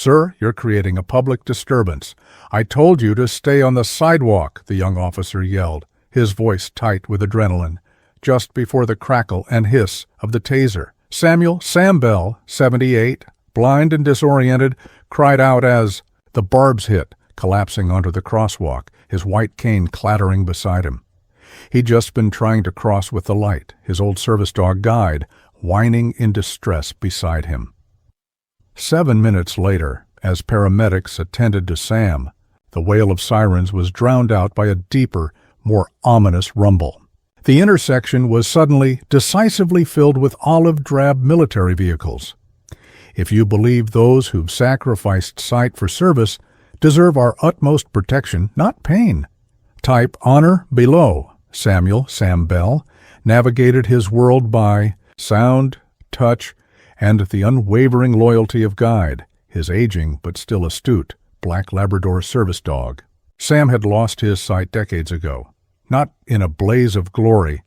"Sir, you're creating a public disturbance. I told you to stay on the sidewalk," the young officer yelled, his voice tight with adrenaline, just before the crackle and hiss of the taser. Sam Bell, 78, blind and disoriented, cried out as the barbs hit, collapsing onto the crosswalk, his white cane clattering beside him. He'd just been trying to cross with the light, his old service dog Guide, whining in distress beside him. 7 minutes later, as paramedics attended to Sam, the wail of sirens was drowned out by a deeper, more ominous rumble. The intersection was suddenly decisively filled with olive-drab military vehicles. If you believe those who've sacrificed sight for service deserve our utmost protection, not pain. Type honor below. Sam Bell, navigated his world by sound, touch, and the unwavering loyalty of Guide, his aging but still astute black Labrador service dog. Sam had lost his sight decades ago, not in a blaze of glory,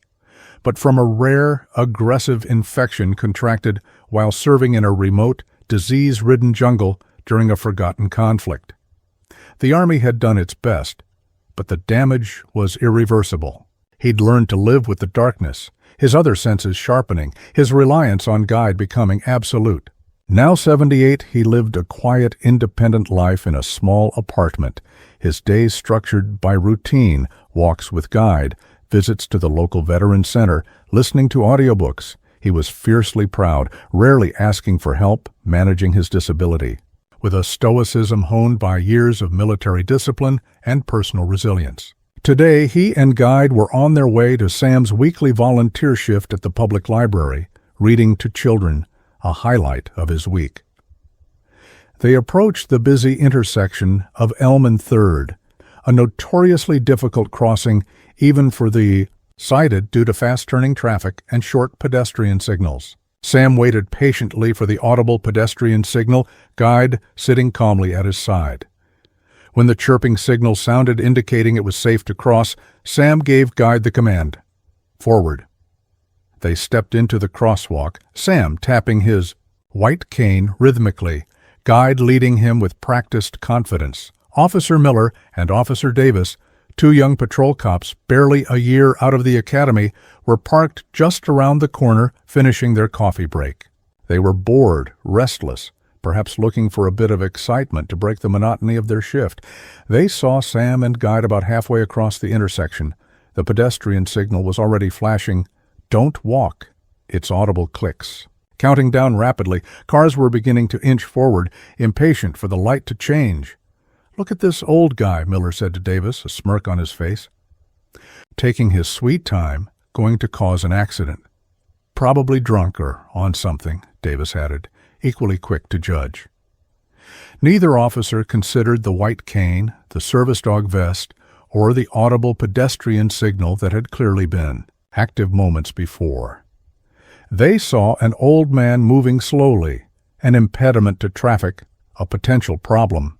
but from a rare, aggressive infection contracted while serving in a remote, disease-ridden jungle during a forgotten conflict. The Army had done its best, but the damage was irreversible. He'd learned to live with the darkness, his other senses sharpening, his reliance on Guide becoming absolute. Now 78, he lived a quiet, independent life in a small apartment, his days structured by routine, walks with Guide, visits to the local veteran center, listening to audiobooks. He was fiercely proud, rarely asking for help, managing his disability, with a stoicism honed by years of military discipline and personal resilience. Today, he and Guide were on their way to Sam's weekly volunteer shift at the public library, reading to children, a highlight of his week. They approached the busy intersection of Elm and 3rd, a notoriously difficult crossing even for the sighted due to fast-turning traffic and short pedestrian signals. Sam waited patiently for the audible pedestrian signal, Guide sitting calmly at his side. When the chirping signal sounded indicating it was safe to cross, Sam gave Guide the command, "Forward." They stepped into the crosswalk, Sam tapping his white cane rhythmically, Guide leading him with practiced confidence. Officer Miller and Officer Davis, 2 young patrol cops barely a year out of the academy, were parked just around the corner finishing their coffee break. They were bored, restless, perhaps looking for a bit of excitement to break the monotony of their shift. They saw Sam and Guide about halfway across the intersection. The pedestrian signal was already flashing, "Don't walk," its audible clicks. Counting down rapidly, cars were beginning to inch forward, impatient for the light to change. "Look at this old guy," Miller said to Davis, a smirk on his face. "Taking his sweet time, going to cause an accident. Probably drunk or on something," Davis added, equally quick to judge. Neither officer considered the white cane, the service dog vest, or the audible pedestrian signal that had clearly been active moments before. They saw an old man moving slowly, an impediment to traffic, a potential problem.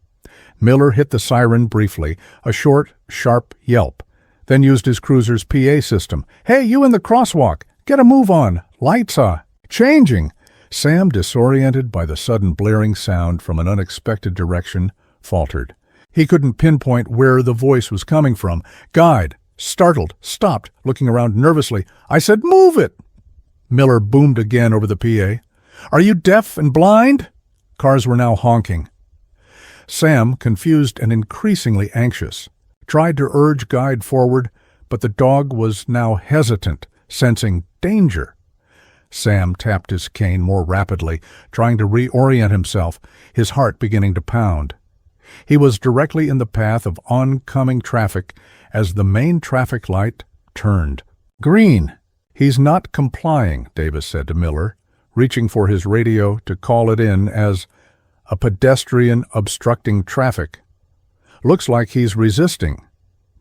Miller hit the siren briefly, a short, sharp yelp, then used his cruiser's PA system. "Hey, you in the crosswalk! Get a move on! Lights changing!" Sam, disoriented by the sudden blaring sound from an unexpected direction, faltered. He couldn't pinpoint where the voice was coming from. Guide, startled, stopped, looking around nervously. "I said move it!" Miller boomed again over the PA. "Are you deaf and blind?" Cars were now honking. Sam, confused and increasingly anxious, tried to urge Guide forward, but the dog was now hesitant, sensing danger. Sam tapped his cane more rapidly, trying to reorient himself, his heart beginning to pound. He was directly in the path of oncoming traffic as the main traffic light turned green. "He's not complying," Davis said to Miller, reaching for his radio to call it in as a pedestrian obstructing traffic. "Looks like he's resisting."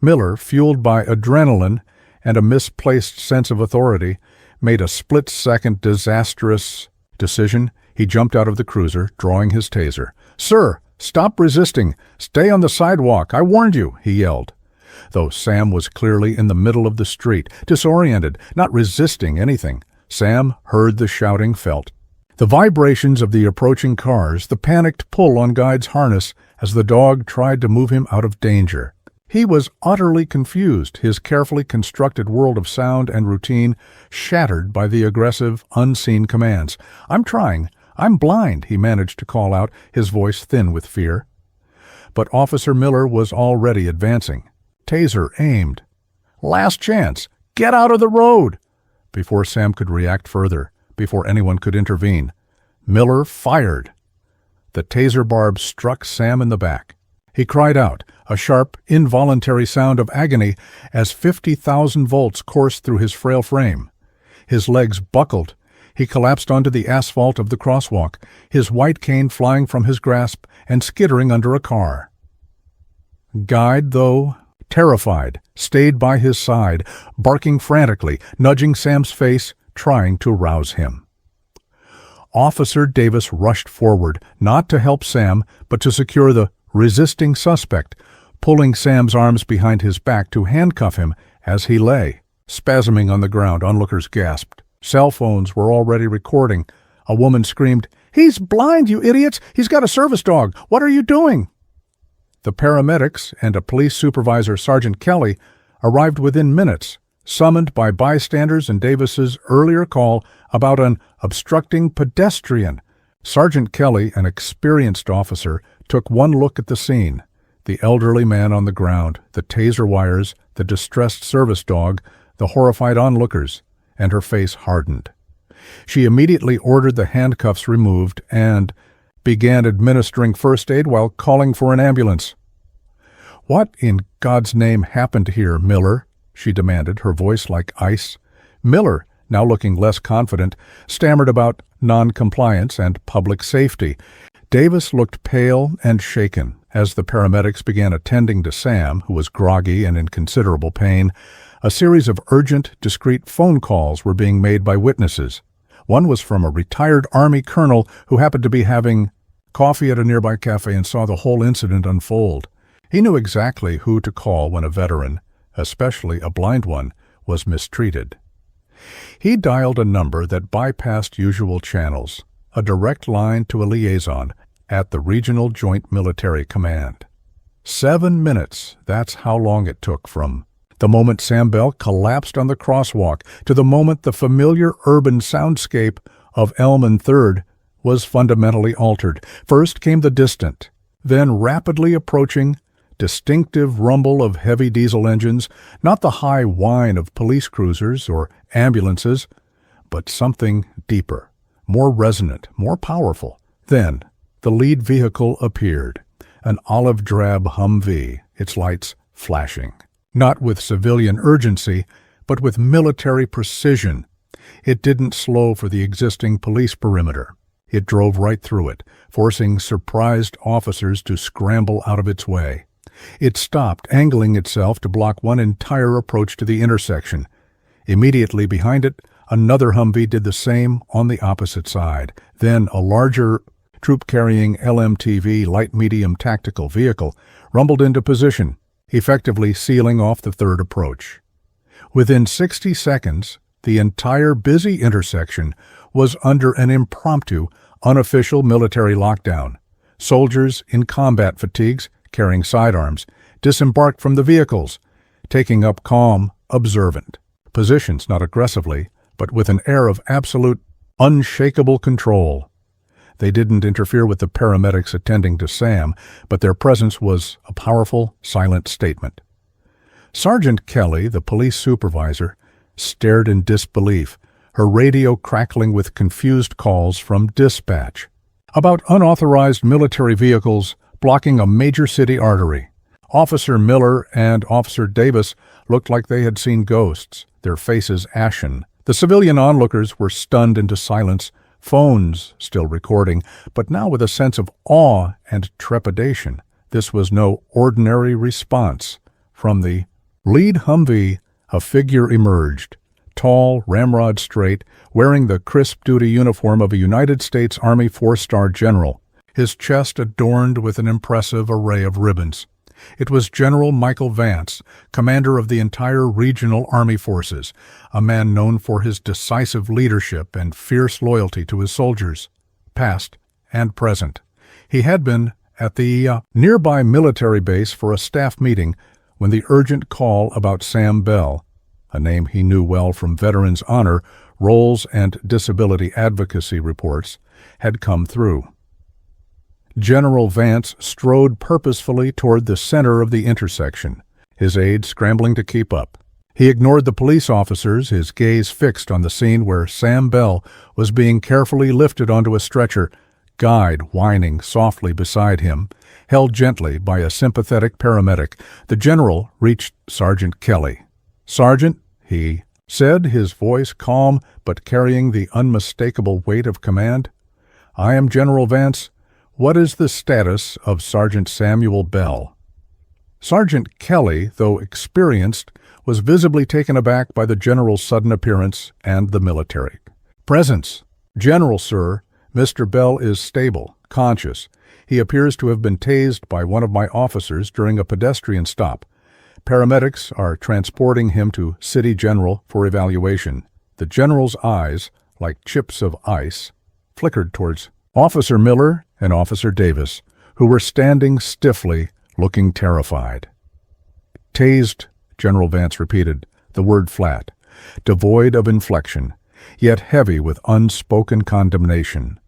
Miller, fueled by adrenaline and a misplaced sense of authority, made a split-second disastrous decision. He jumped out of the cruiser, drawing his taser. "Sir, stop resisting! Stay on the sidewalk! I warned you!" he yelled. Though Sam was clearly in the middle of the street, disoriented, not resisting anything, Sam heard the shouting, felt The vibrations of the approaching cars, the panicked pull on Guide's harness as the dog tried to move him out of danger. He was utterly confused, his carefully constructed world of sound and routine shattered by the aggressive, unseen commands. "I'm trying. I'm blind," he managed to call out, his voice thin with fear. But Officer Miller was already advancing. Taser aimed. "Last chance. Get out of the road!" Before Sam could react further, before anyone could intervene, Miller fired. The taser barb struck Sam in the back. He cried out, a sharp, involuntary sound of agony as 50,000 volts coursed through his frail frame. His legs buckled. He collapsed onto the asphalt of the crosswalk, his white cane flying from his grasp and skittering under a car. Guide, though terrified, stayed by his side, barking frantically, nudging Sam's face, trying to rouse him. Officer Davis rushed forward, not to help Sam, but to secure the resisting suspect, pulling Sam's arms behind his back to handcuff him as he lay. Spasming on the ground, onlookers gasped. Cell phones were already recording. A woman screamed, "He's blind, you idiots! He's got a service dog! What are you doing?" The paramedics and a police supervisor, Sergeant Kelly, arrived within minutes, summoned by bystanders and Davis's earlier call about an obstructing pedestrian. Sergeant Kelly, an experienced officer, took one look at the scene. The elderly man on the ground, the taser wires, the distressed service dog, the horrified onlookers, and her face hardened. She immediately ordered the handcuffs removed and began administering first aid while calling for an ambulance. "What in God's name happened here, Miller?" she demanded, her voice like ice. Miller, now looking less confident, stammered about non-compliance and public safety. Davis looked pale and shaken. As the paramedics began attending to Sam, who was groggy and in considerable pain, a series of urgent, discreet phone calls were being made by witnesses. One was from a retired Army colonel who happened to be having coffee at a nearby cafe and saw the whole incident unfold. He knew exactly who to call when a veteran, especially a blind one, was mistreated. He dialed a number that bypassed usual channels, a direct line to a liaison at the Regional Joint Military Command. 7 minutes, that's how long it took from the moment Sam Bell collapsed on the crosswalk to the moment the familiar urban soundscape of Elm and 3rd was fundamentally altered. First came the distant, then rapidly approaching, distinctive rumble of heavy diesel engines, not the high whine of police cruisers or ambulances, but something deeper, more resonant, more powerful. Then the lead vehicle appeared, an olive-drab Humvee, its lights flashing. Not with civilian urgency, but with military precision. It didn't slow for the existing police perimeter. It drove right through it, forcing surprised officers to scramble out of its way. It stopped, angling itself to block one entire approach to the intersection. Immediately behind it, another Humvee did the same on the opposite side. Then a larger, troop-carrying LMTV light-medium tactical vehicle rumbled into position, effectively sealing off the third approach. Within 60 seconds, the entire busy intersection was under an impromptu, unofficial military lockdown. Soldiers in combat fatigues, carrying sidearms, disembarked from the vehicles, taking up calm, observant positions, not aggressively, but with an air of absolute, unshakable control. They didn't interfere with the paramedics attending to Sam, but their presence was a powerful, silent statement. Sergeant Kelly, the police supervisor, stared in disbelief, her radio crackling with confused calls from dispatch about unauthorized military vehicles blocking a major city artery. Officer Miller and Officer Davis looked like they had seen ghosts, their faces ashen. The civilian onlookers were stunned into silence, phones still recording, but now with a sense of awe and trepidation. This was no ordinary response. From the lead Humvee, a figure emerged, tall, ramrod straight, wearing the crisp duty uniform of a United States Army 4-star general, his chest adorned with an impressive array of ribbons. It was General Michael Vance, commander of the entire regional army forces, a man known for his decisive leadership and fierce loyalty to his soldiers, past and present. He had been at the nearby military base for a staff meeting when the urgent call about Sam Bell, a name he knew well from Veterans Honor, Rolls, and Disability Advocacy reports, had come through. General Vance strode purposefully toward the center of the intersection, his aides scrambling to keep up. He ignored the police officers, his gaze fixed on the scene where Sam Bell was being carefully lifted onto a stretcher, guide whining softly beside him, held gently by a sympathetic paramedic. The general reached Sergeant Kelly. "Sergeant," he said, his voice calm but carrying the unmistakable weight of command, "I am General Vance. What is the status of Sergeant Samuel Bell?" Sergeant Kelly, though experienced, was visibly taken aback by the general's sudden appearance and the military presence. "General, sir, Mr. Bell is stable, conscious. He appears to have been tased by one of my officers during a pedestrian stop. Paramedics are transporting him to City General for evaluation." The general's eyes, like chips of ice, flickered towards Officer Miller and Officer Davis, who were standing stiffly, looking terrified. "Tased," General Vance repeated, the word flat, devoid of inflection, yet heavy with unspoken condemnation.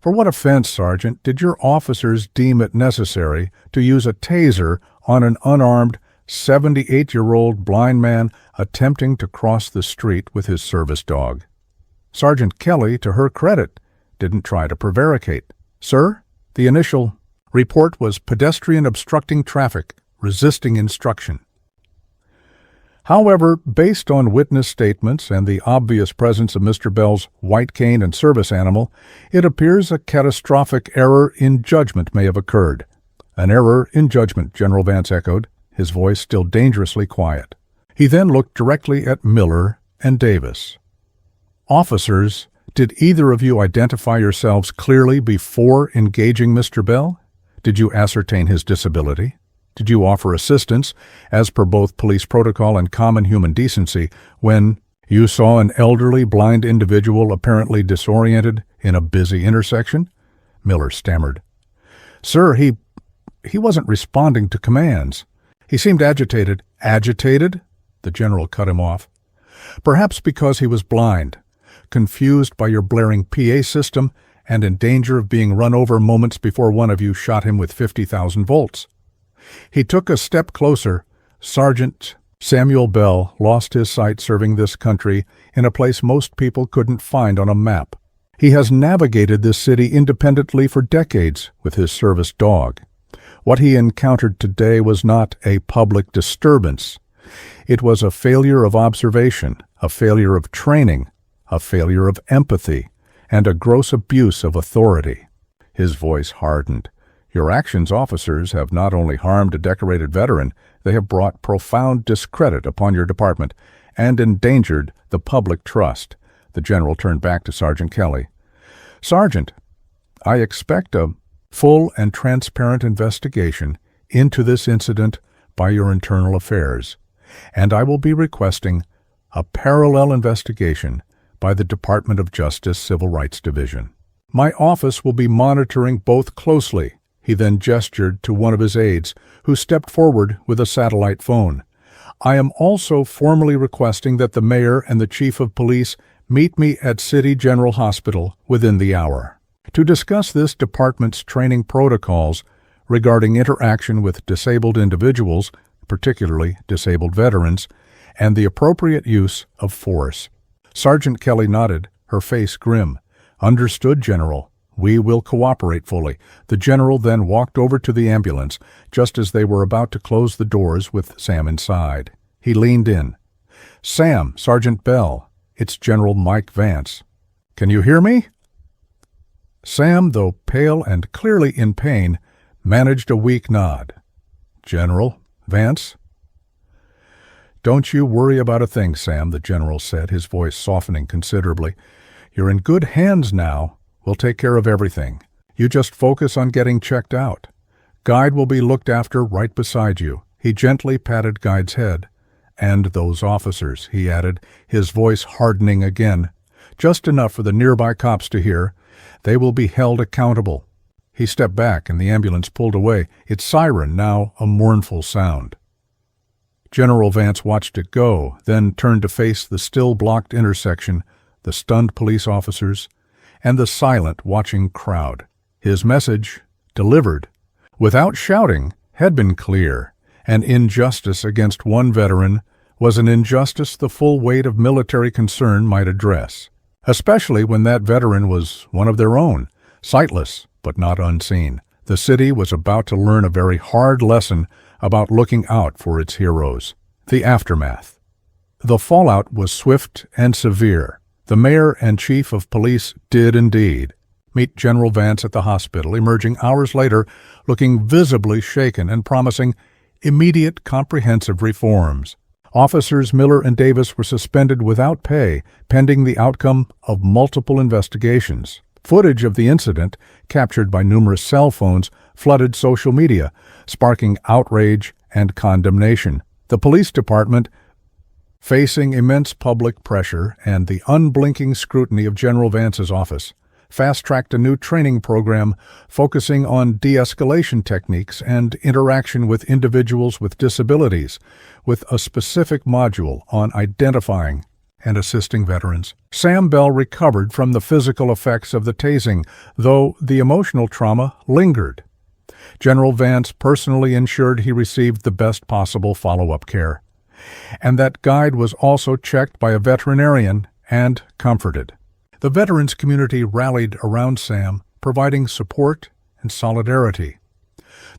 "For what offense, Sergeant, did your officers deem it necessary to use a taser on an unarmed 78-year-old blind man attempting to cross the street with his service dog?" Sergeant Kelly, to her credit, didn't try to prevaricate. "Sir, the initial report was pedestrian obstructing traffic, resisting instruction. However, based on witness statements and the obvious presence of Mr. Bell's white cane and service animal, it appears a catastrophic error in judgment may have occurred." "An error in judgment," General Vance echoed, his voice still dangerously quiet. He then looked directly at Miller and Davis. "Officers, did either of you identify yourselves clearly before engaging Mr. Bell? Did you ascertain his disability? Did you offer assistance, as per both police protocol and common human decency, when you saw an elderly blind individual apparently disoriented in a busy intersection?" Miller stammered. "Sir, he wasn't responding to commands. He seemed agitated." "Agitated?" The general cut him off. "Perhaps because he was blind, confused by your blaring PA system, and in danger of being run over moments before one of you shot him with 50,000 volts. He took a step closer. Sergeant Samuel Bell lost his sight serving this country in a place most people couldn't find on a map. He has navigated this city independently for decades with his service dog. What he encountered today was not a public disturbance. It was a failure of observation, a failure of training, a failure of empathy, and a gross abuse of authority." His voice hardened. "Your actions, officers, have not only harmed a decorated veteran, they have brought profound discredit upon your department and endangered the public trust." The general turned back to Sergeant Kelly. "Sergeant, I expect a full and transparent investigation into this incident by your internal affairs, and I will be requesting a parallel investigation by the Department of Justice Civil Rights Division. My office will be monitoring both closely." He then gestured to one of his aides, who stepped forward with a satellite phone. "I am also formally requesting that the mayor and the chief of police meet me at City General Hospital within the hour to discuss this department's training protocols regarding interaction with disabled individuals, particularly disabled veterans, and the appropriate use of force." Sergeant Kelly nodded, her face grim. "Understood, General. We will cooperate fully." The general then walked over to the ambulance, just as they were about to close the doors with Sam inside. He leaned in. "Sam, Sergeant Bell, it's General Mike Vance. Can you hear me?" Sam, though pale and clearly in pain, managed a weak nod. "General Vance?" "Don't you worry about a thing, Sam," the general said, his voice softening considerably. "You're in good hands now. We'll take care of everything. You just focus on getting checked out. Guide will be looked after right beside you." He gently patted Guide's head. "And those officers," he added, his voice hardening again, just enough for the nearby cops to hear. "They will be held accountable." He stepped back and the ambulance pulled away, its siren now a mournful sound. General Vance watched it go, then turned to face the still-blocked intersection, the stunned police officers, and the silent, watching crowd. His message, delivered, without shouting, had been clear. An injustice against one veteran was an injustice the full weight of military concern might address, especially when that veteran was one of their own, sightless but not unseen. The city was about to learn a very hard lesson about looking out for its heroes. The aftermath. The fallout was swift and severe. The mayor and chief of police did indeed meet General Vance at the hospital, emerging hours later looking visibly shaken and promising immediate comprehensive reforms. Officers Miller and Davis were suspended without pay, pending the outcome of multiple investigations. Footage of the incident, captured by numerous cell phones, flooded social media, sparking outrage and condemnation. The police department, facing immense public pressure and the unblinking scrutiny of General Vance's office, fast-tracked a new training program focusing on de-escalation techniques and interaction with individuals with disabilities, with a specific module on identifying and assisting veterans. Sam Bell recovered from the physical effects of the tasing, though the emotional trauma lingered. General Vance personally ensured he received the best possible follow-up care, and that Guide was also checked by a veterinarian and comforted. The veterans community rallied around Sam, providing support and solidarity.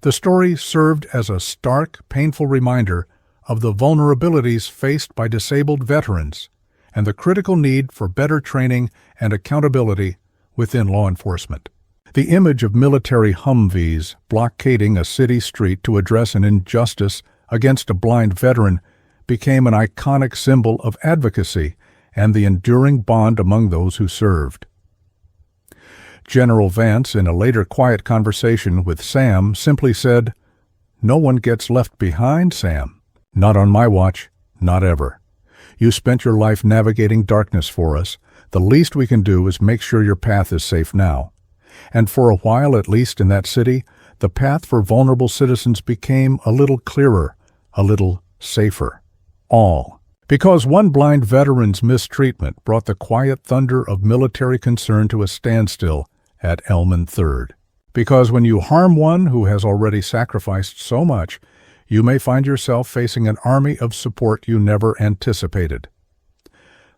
The story served as a stark, painful reminder of the vulnerabilities faced by disabled veterans and the critical need for better training and accountability within law enforcement. The image of military Humvees blockading a city street to address an injustice against a blind veteran became an iconic symbol of advocacy and the enduring bond among those who served. General Vance, in a later quiet conversation with Sam, simply said, "No one gets left behind, Sam. Not on my watch, not ever. You spent your life navigating darkness for us. The least we can do is make sure your path is safe now." And for a while, at least in that city, the path for vulnerable citizens became a little clearer, a little safer. All because one blind veteran's mistreatment brought the quiet thunder of military concern to a standstill at Elman 3rd. Because when you harm one who has already sacrificed so much, you may find yourself facing an army of support you never anticipated.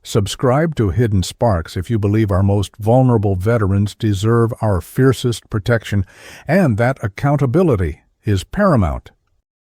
Subscribe to Hidden Sparks if you believe our most vulnerable veterans deserve our fiercest protection and that accountability is paramount